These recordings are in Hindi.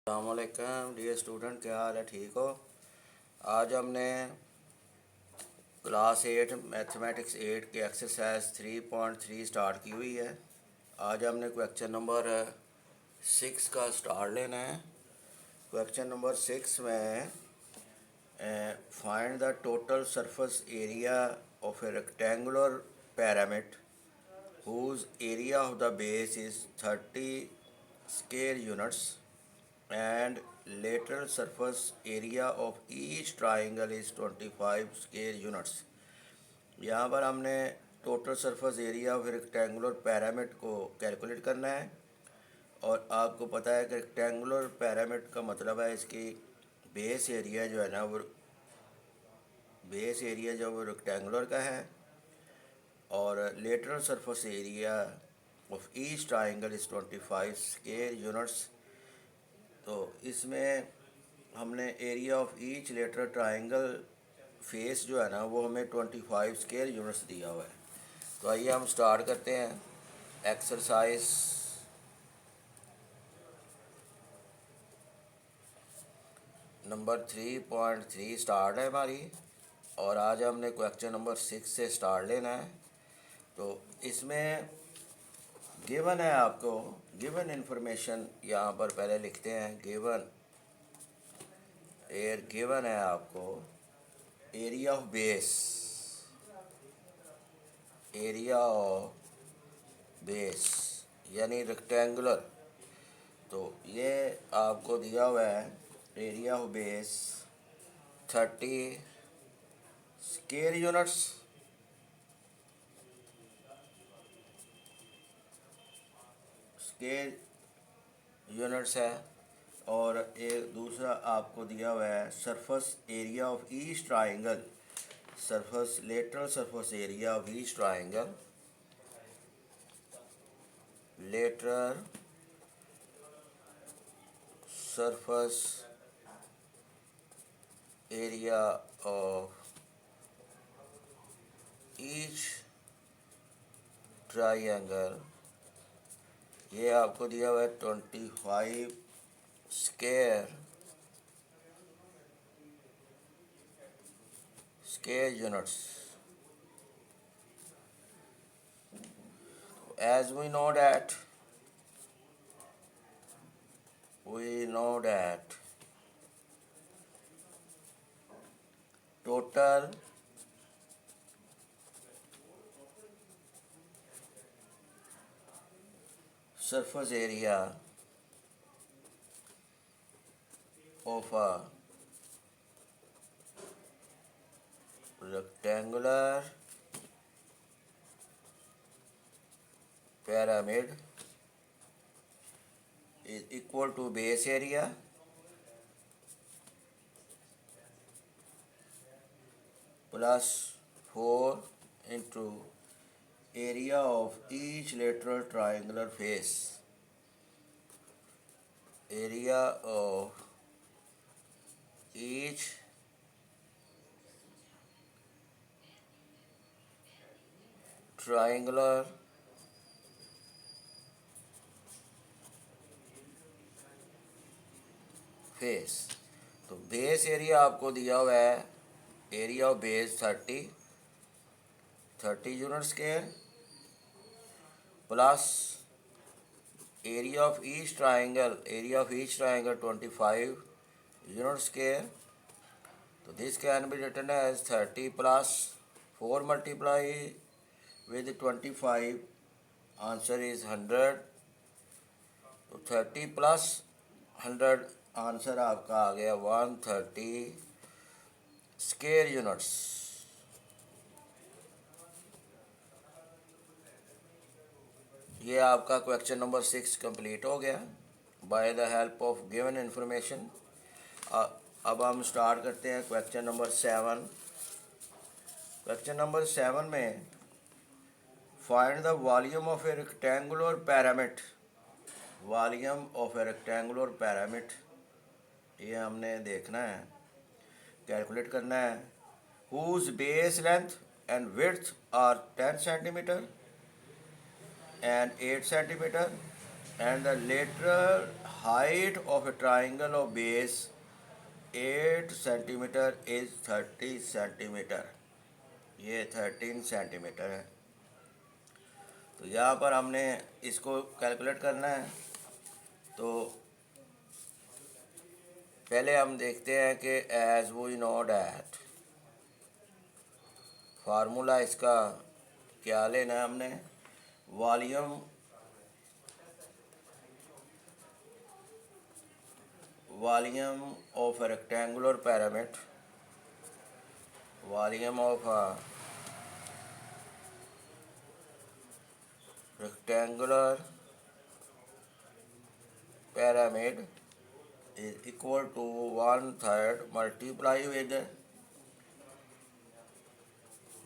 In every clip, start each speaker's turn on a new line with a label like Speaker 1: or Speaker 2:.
Speaker 1: अस्सलामुअलैकुम डियर स्टूडेंट, क्या हाल है? ठीक हो? आज हमने क्लास 8 मैथमेटिक्स 8 के एक्सरसाइज 3.3 स्टार्ट की हुई है। आज हमने क्वेश्चन नंबर 6 का स्टार्ट लेना है। क्वेश्चन नंबर 6 में find the total surface area of a rectangular pyramid whose area of the base is 30 square units and lateral surface area of each triangle is 25 square units। यहाँ पर हमने total surface area of rectangular pyramid को कैलकुलेट करना है। और आपको पता है कि रेक्टेंगुलर पैरामिड का मतलब है इसकी बेस एरिया जो है ना, वो बेस एरिया जो वो रेक्टेंगुलर का है, और lateral surface area of each triangle is 25 square units. तो इसमें हमने area of each lateral triangle face जो है ना, वो हमें 25 स्क्वायर यूनिट्स दिया हुआ है। तो आइए हम स्टार्ट करते हैं। एक्सरसाइज नंबर 3.3 स्टार्ट है हमारी, और आज हमने क्वेश्चन नंबर 6 से स्टार्ट लेना है। तो इसमें गिवन है आपको, गिवन इंफॉर्मेशन यहाँ पर पहले लिखते हैं। गिवन है आपको area of base, area of base यानी रेक्टेंगुलर। तो ये आपको दिया हुआ है area of base 30 square units, square units है। और एक दूसरा आपको दिया हुआ है surface area of each triangle, surface lateral surface area of each triangle, lateral surface area of each triangle, ये आपको दिया हुआ है 25 square units. As we know that total surface area of a rectangular pyramid is equal to base area plus 4 into area of each lateral triangular face, area of each triangular face. तो बेस एरिया आपको दिया हुआ है, area of base 30 unit square plus area of each triangle, 25 unit square. तो this can be written as 30 plus 4 multiply with 25, answer is 100। तो 30 प्लस 100, आंसर आपका आ गया 130 स्क्वायर यूनिट्स। ये आपका क्वेश्चन नंबर 6 कंप्लीट हो गया by the help of given information. अब हम स्टार्ट करते हैं क्वेश्चन नंबर 7। क्वेश्चन नंबर 7 में find the volume of a rectangular pyramid, volume of a rectangular pyramid ये हमने देखना है, कैलकुलेट करना है। Whose base length and width are 10 centimetre and 8 centimetre and the lateral height of a triangle of base 8 centimeter is 30 centimeter. ये 13 सेंटीमीटर है। तो यहाँ पर हमने इसको कैलकुलेट करना है। तो पहले हम देखते हैं कि as we know that formula इसका क्या लेना है हमने। Volume of a rectangular pyramid, volume of a rectangular pyramid is equal to 1/3 multiply with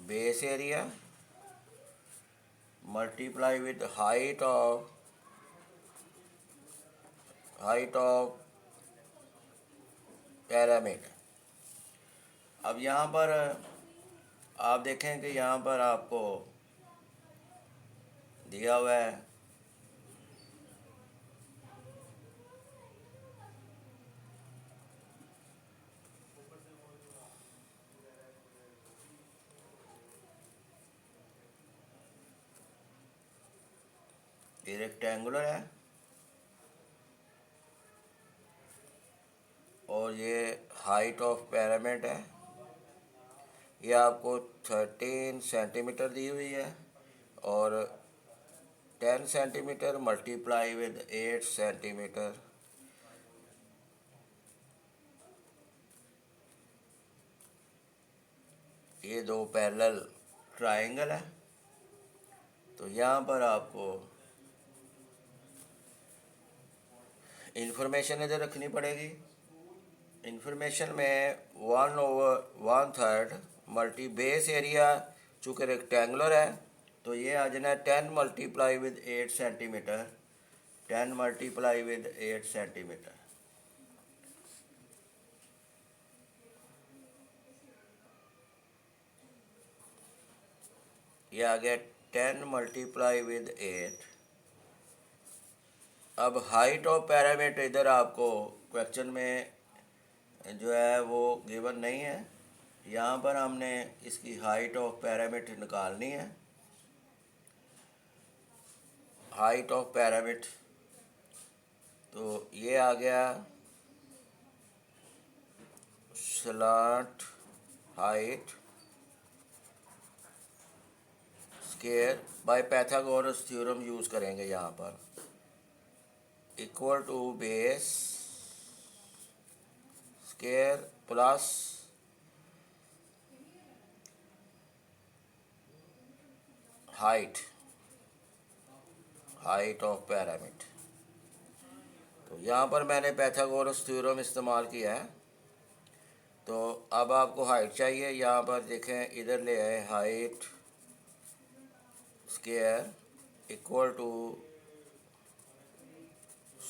Speaker 1: base area multiply with height of pyramid। अब यहाँ पर आप देखें कि यहाँ पर आपको दिया हुआ है ये रेक्टेंगुलर है और ये हाइट ऑफ पिरामिड है। ये आपको 13 सेंटीमीटर दी हुई है और 10 सेंटीमीटर मल्टीप्लाई विद 8 सेंटीमीटर। ये दो पैरेलल ट्रायंगल है। तो यहाँ पर आपको इंफॉर्मेशन इधर रखनी पड़ेगी। इंफॉर्मेशन में 1/1/3 मल्टी बेस एरिया चूँकि रेक्टेंगुलर है तो ये आ जाना 10 multiply with 8 centimetre, 10 multiply with 8 centimetre. ये आ गया 10 मल्टीप्लाई विद 8। अब हाइट ऑफ पिरामिड इधर आपको क्वेश्चन में जो है वो गिवन नहीं है। यहाँ पर हमने इसकी हाइट ऑफ पिरामिड निकालनी है। हाइट ऑफ पिरामिड तो ये आ गया slant height square by Pythagoras theorem use करेंगे यहाँ पर, equal to base square plus height of pyramid. तो यहाँ पर मैंने पाइथागोरस थ्योरम इस्तेमाल किया है। तो अब आपको हाइट चाहिए। यहाँ पर देखें इधर ले आए height square equal to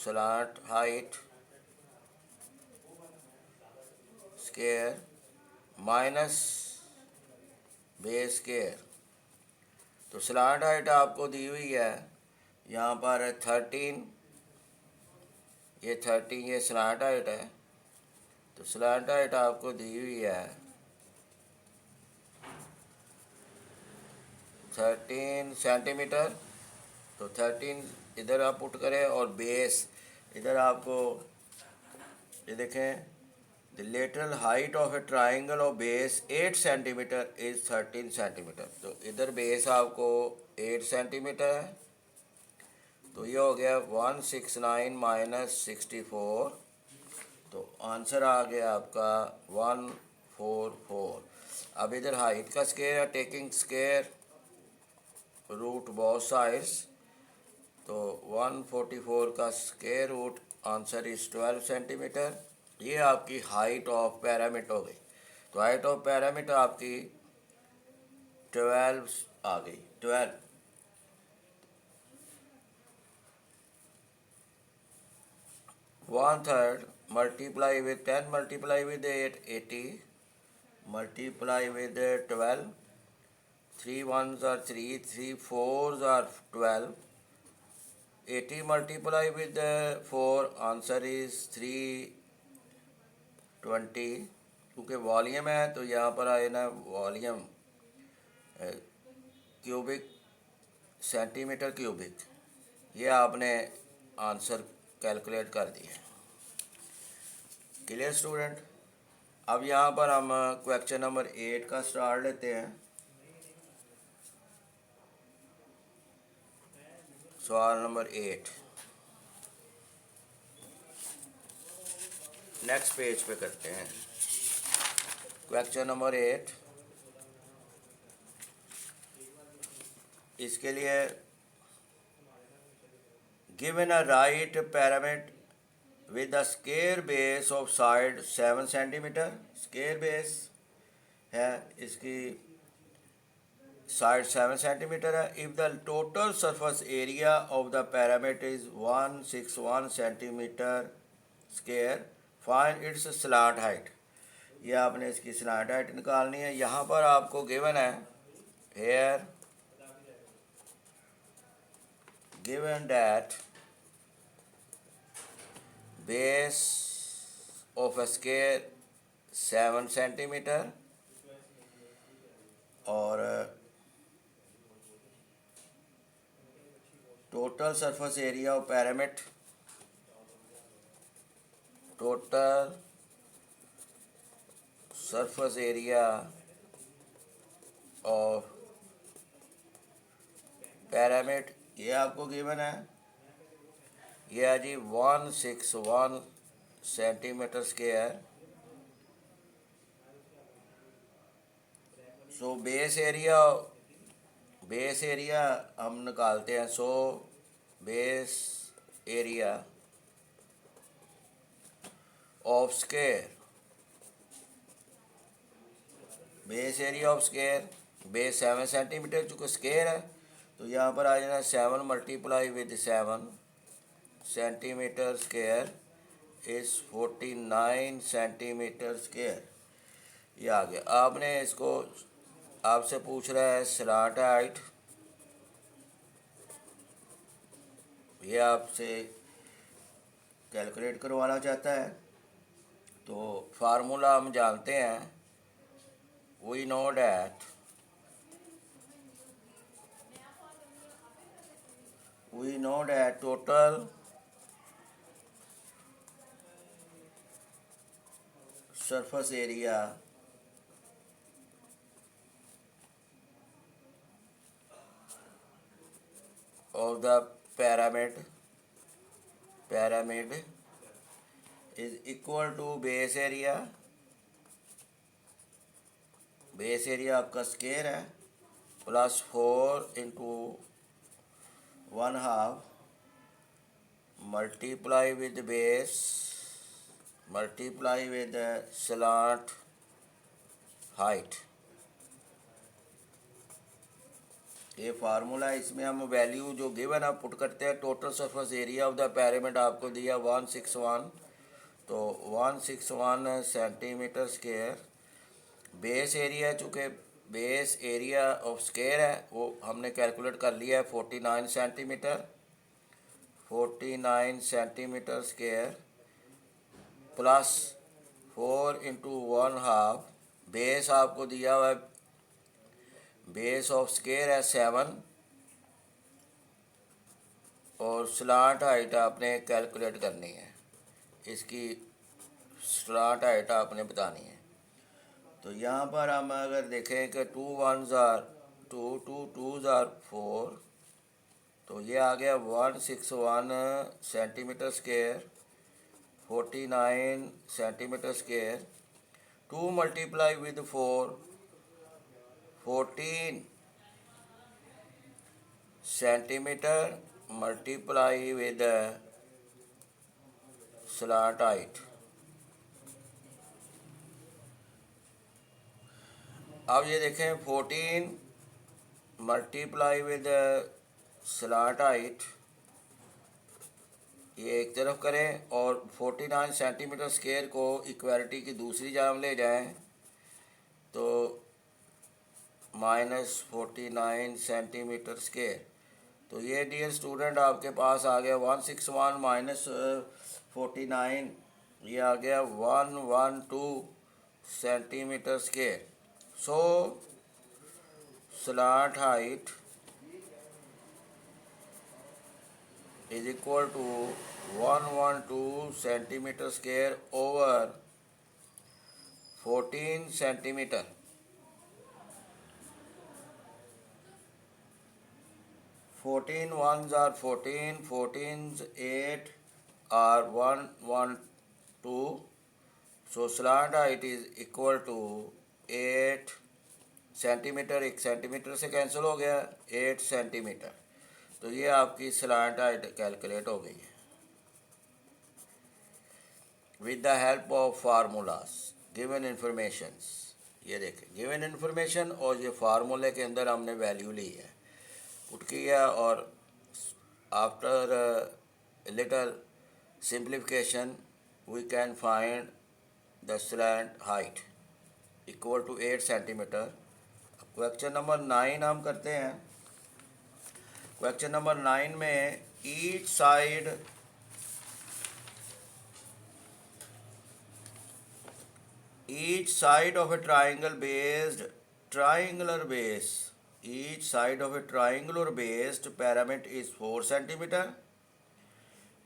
Speaker 1: slant height square minus base square. तो स्लैंट हाइट आपको दी हुई है यहाँ पर 13, ये 13 ये स्लैंट हाइट है। तो स्लैंट हाइट आपको दी हुई है 13 सेंटीमीटर। तो 13 इधर आप पुट करें और बेस इधर आपको ये देखें the lateral height of A triangle of base 8 centimetre is 13 centimetre. तो इधर बेस आपको 8 सेंटीमीटर है। तो ये हो गया 169 माइनस 64। तो आंसर आ गया आपका 144। अब इधर हाइट का स्क्वायर है, taking square root both sides. तो 144 का square root answer is 12 centimetre. ये आपकी हाइट ऑफ पिरामिड हो गई। तो हाइट ऑफ पिरामिड आपकी 12 आ गई। 12 1/3 multiply with 10 multiply with 8 80 multiply with 12 3 1s are 3 3 4s are 12 80 multiply with 4, answer is 320। क्योंकि वॉल्यूम है तो यहाँ पर आए ना वॉल्यूम क्यूबिक सेंटीमीटर क्यूबिक, ये आपने आंसर कैलकुलेट कर दिया। Clear student. अब यहाँ पर हम क्वेश्चन नंबर 8 का स्टार्ट लेते हैं। सवाल नंबर 8 नेक्स्ट पेज पे करते हैं। क्वेश्चन नंबर 8, इसके लिए given a right pyramid with a square base of side 7 centimetre. Square base है, इसकी साइड 7 सेंटीमीटर है। If the total surface area of the pyramid is 161 centimetre square, find its slant height. ये आपने इसकी स्लैंट हाइट निकालनी है। यहाँ पर आपको गिवन है here given that base of a square 7 centimetre और total surface area of pyramid, total surface area of pyramid, ये आपको गिवन है। ये है जी 161 centimetre square. So base area हम निकालते हैं। So base area of square, base area of square, base 7 centimetre चूँकि स्क्वायर है तो यहाँ पर आ जाना 7 मल्टीप्लाई विद 7 सेंटीमीटर स्क्वायर इस 49 सेंटीमीटर स्क्वायर। ये आ गया। आपने इसको आपसे पूछ रहा है स्लैंट हाइट, ये आपसे कैलकुलेट करवाना चाहता है। तो फार्मूला हम जानते हैं, we know that total surface area of the pyramid is equal to base area आपका स्क्वायर है plus 4 into 1/2 multiply with base multiply with slant height. ये फार्मूला है। इसमें हम वैल्यू जो गिवन है पुट करते हैं। Total surface area of the pyramid आपको दिया 161, तो 161 सेंटीमीटर स्क्वायर। बेस एरिया चूँकि बेस एरिया ऑफ स्क्वायर है वो हमने कैलकुलेट कर लिया है 49 centimetre square plus 4 into 1/2 base आपको दिया हुआ है, बेस ऑफ स्क्वायर है 7 और स्लैंट हाइट आपने कैलकुलेट करनी है। इसकी स्लैंट हाइट आपने बतानी है। तो यहाँ पर हम अगर देखें कि 2 1s are 2 2 2s are 4, तो ये आ गया 161 centimetre square 49 centimetre square. 2 multiply with 4 14 centimetre multiply with slant height. अब ये देखें 14 मल्टीप्लाई विद स्लैंट हाइट, ये एक तरफ करें और 49 सेंटीमीटर स्क्वायर को इक्वालिटी की दूसरी जाम ले जाएं तो -49 सेंटीमीटर स्क्वायर। तो ये डियर स्टूडेंट आपके पास आ गया 161 माइनस 49, ये आ गया 112 centimetre square. So slant height is equal to 112 centimeter square over 14 centimeter. 14 ones are 14, 14s 8 are 112. So slant height is equal to 8 centimetre. एक सेंटीमीटर से कैंसिल हो गया, 8 सेंटीमीटर. तो ये आपकी स्लांट हाइट कैलकुलेट हो गई है with the help of formulas given informations. ये देखें, गिवन इंफॉर्मेशन और ये फार्मूले के अंदर हमने वैल्यू ली है, पुट किया, और after little simplification we can find the slant height equal to 8 centimetre. Question number 9 हम करते हैं. क्वेश्चन नंबर 9 में each side of a triangular base, each side of a triangular based pyramid is 4 centimeter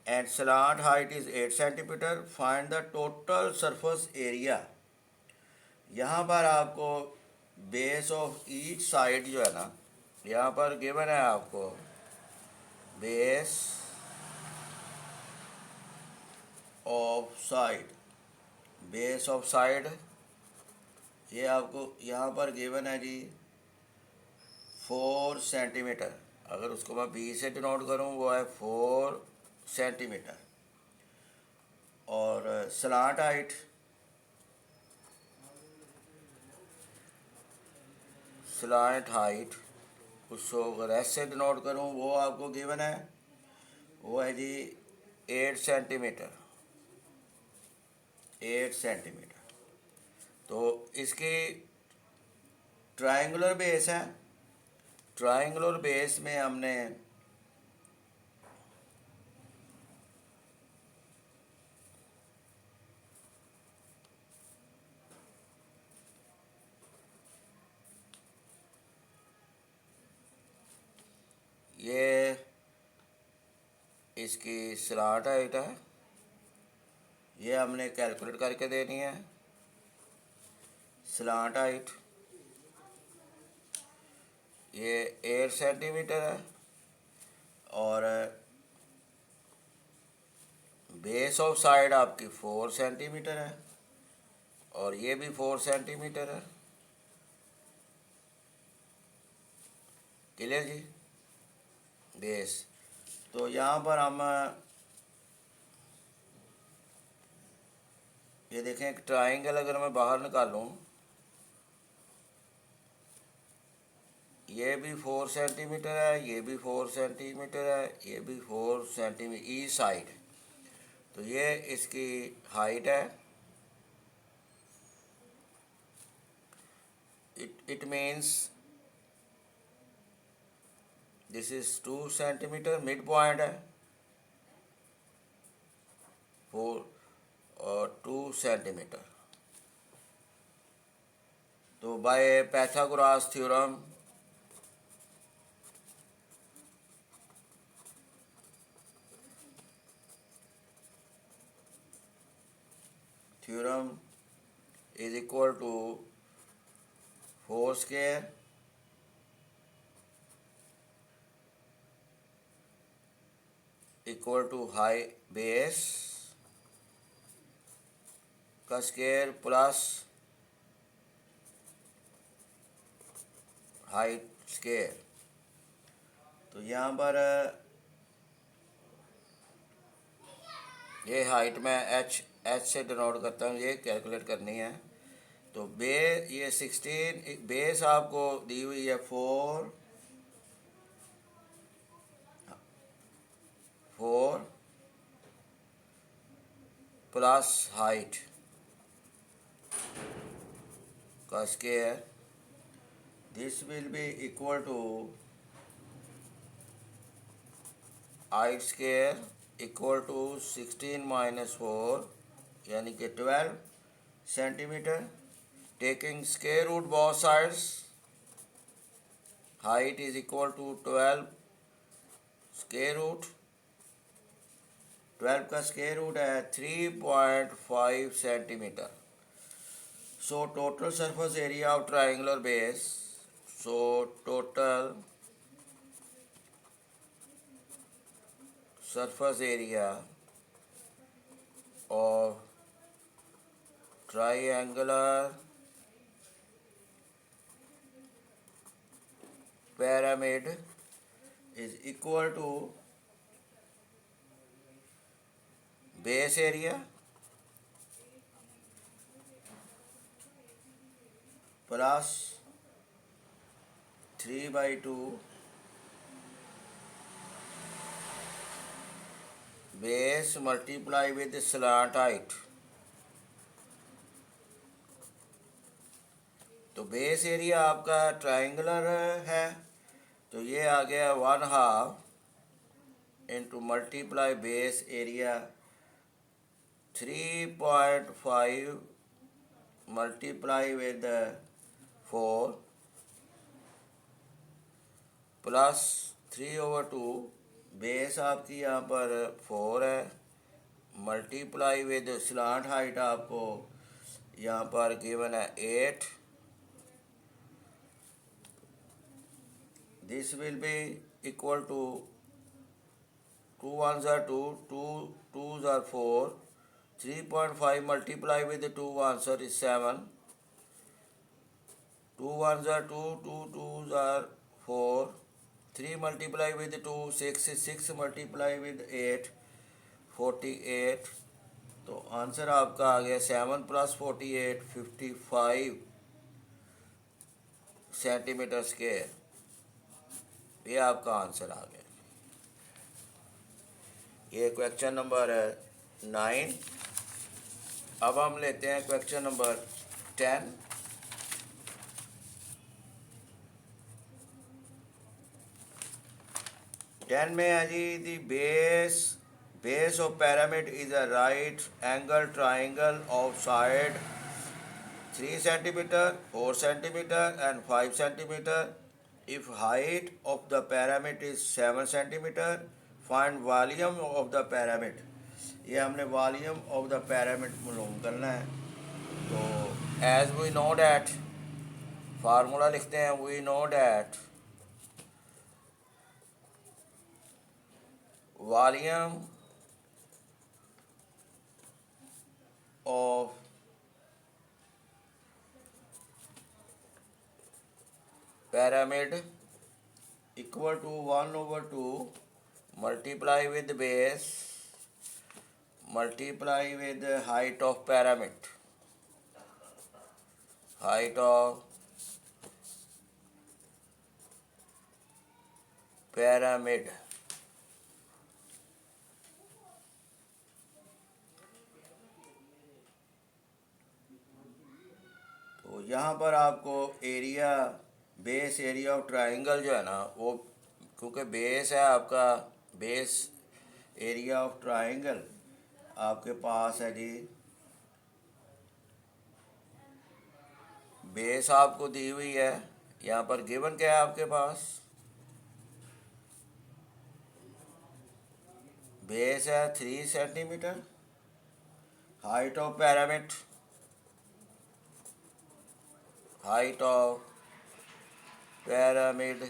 Speaker 1: and slant height is 8 centimeter. Find the total surface area. यहाँ पर आपको बेस ऑफ ईच साइड जो है ना, यहाँ पर गिवन है आपको बेस ऑफ साइड, ये आपको यहाँ पर गिवन है जी 4 सेंटीमीटर. अगर उसको मैं बी से डिनोट करूँ वो है 4 सेंटीमीटर. और स्लांट हाइट उसको अगर एस से डिनोट करूँ वो आपको गिवन है, वो है जी 8 सेंटीमीटर. तो इसकी ट्रायंगुलर बेस है. ट्रायंगुलर बेस में हमने ये इसकी स्लांट हाइट है, ये हमने कैलकुलेट करके देनी है. स्लांट हाइट ये 8 सेंटीमीटर है और बेस ऑफ साइड आपकी 4 सेंटीमीटर है और ये भी 4 सेंटीमीटर है. क्लियर जी. बेस तो यहाँ पर हम ये देखें, एक ट्राइंगल अगर मैं बाहर निकालूं, ये भी 4 सेंटीमीटर है, ये भी 4 सेंटीमीटर है, ये भी 4 सेंटीमीटर ईच साइड. तो ये इसकी हाइट है. It means this is 2 centimetre. Mid point है 4 और 2 सेंटीमीटर. तो bye Pythagoras theorem is equal to 4 square equal to high base का स्क्वायर प्लस हाइट स्क्वायर. तो यहाँ पर ये हाइट में एच से डिनोट करता हूँ, ये कैलकुलेट करनी है. तो ये 16 बेस आपको दी हुई है 4 प्लस हाइट का square. This will be equal to height square equal to 16 minus 4 यानी कि 12 centimetre. Taking square root both sides, height is equal to 12 square root. 12 का स्क्वायर रूट है 3.5 centimetre. So total surface area of triangular base, so total surface area of triangular pyramid is equal to base area plus 3/2 base multiply with slant height. तो बेस एरिया आपका ट्राइंगुलर है तो ये आ गया 1/2 into multiply base area 3.5 multiply with 4 plus 3/2 base आपकी यहाँ पर 4 है मल्टीप्लाई विद स्लांट हाइट आपको यहाँ पर गिवन है 8. This will be equal to 2 ones are 2, 2 twos are 4, 3.5 multiply with 2 ones is 7, 2 ones are 2, 2 twos are 4, 3 multiply with 2, 6, 6 multiply with 8, 48. तो आंसर आपका आ गया 7 + 48 55 सेंटीमीटर स्क्वायर. ये आपका आंसर आ गया. ये क्वेश्चन नंबर 9. अब हम लेते हैं क्वेश्चन नंबर 10. में है जी the base of pyramid is a right angle triangle of side 3 centimetre 4 centimetre and 5 centimetre. If height of the pyramid is 7 centimeter, find volume of the pyramid. ये हमने volume of the pyramid मालूम करना है. तो as we know that formula लिखते हैं. We know that volume of pyramid equal to 1/2 multiply with base multiply with height of pyramid. Height of pyramid. तो यहाँ पर आपको area base area of triangle जो है ना वो क्योंकि बेस है आपका बेस एरिया ऑफ ट्राइंगल आपके पास है जी. बेस आपको दी हुई है. यहाँ पर गिवन क्या है आपके पास बेस है 3 सेंटीमीटर. हाइट ऑफ pyramid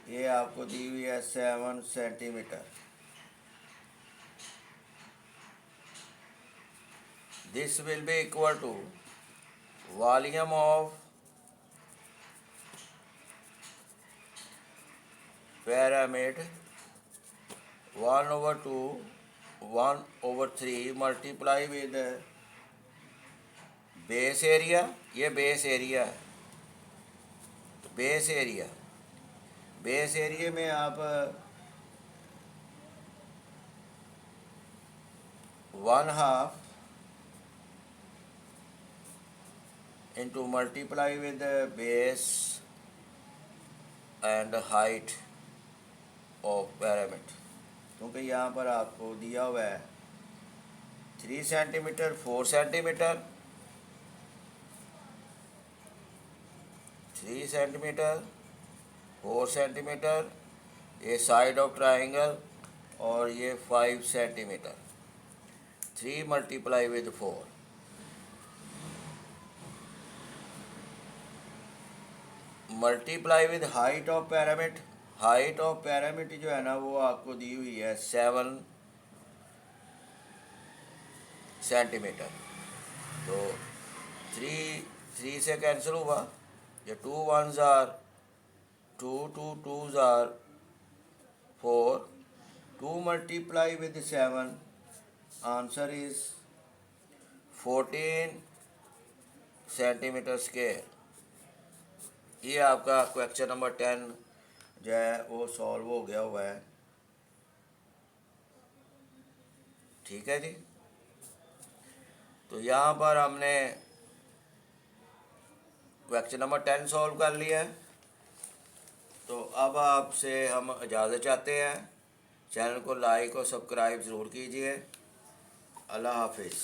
Speaker 1: ये आपको दी हुई है 7 centimetre. This will be equal to volume of pyramid 1/2 1/3 multiply with base area. ये बेस एरिया है. बेस एरिया में आप 1/2 into multiply with the base and height of pyramid. क्योंकि यहाँ पर आपको दिया हुआ है 3 सेंटीमीटर, 4 सेंटीमीटर, 3 सेंटीमीटर, 4 सेंटीमीटर, ये साइड ऑफ ट्राइंगल, और ये 5 centimetre. 3 multiply with 4, multiply with height of pyramid. Height of pyramid जो है ना वो आपको दी हुई है 7 सेंटीमीटर। तो 3 से कैंसिल हुआ, ये 2 1s are 2, 2 2s are 4, 2 multiply with 7, answer is 14 centimetre square. ये आपका क्वेश्चन नंबर 10 जो है वो सॉल्व हो गया हुआ है। ठीक है जी। तो यहाँ पर हमने क्वेश्चन नंबर 10 सॉल्व कर लिया है। तो अब आपसे हम इजाज़त चाहते हैं। चैनल को लाइक और सब्सक्राइब ज़रूर कीजिए। अल्लाह हाफिज़।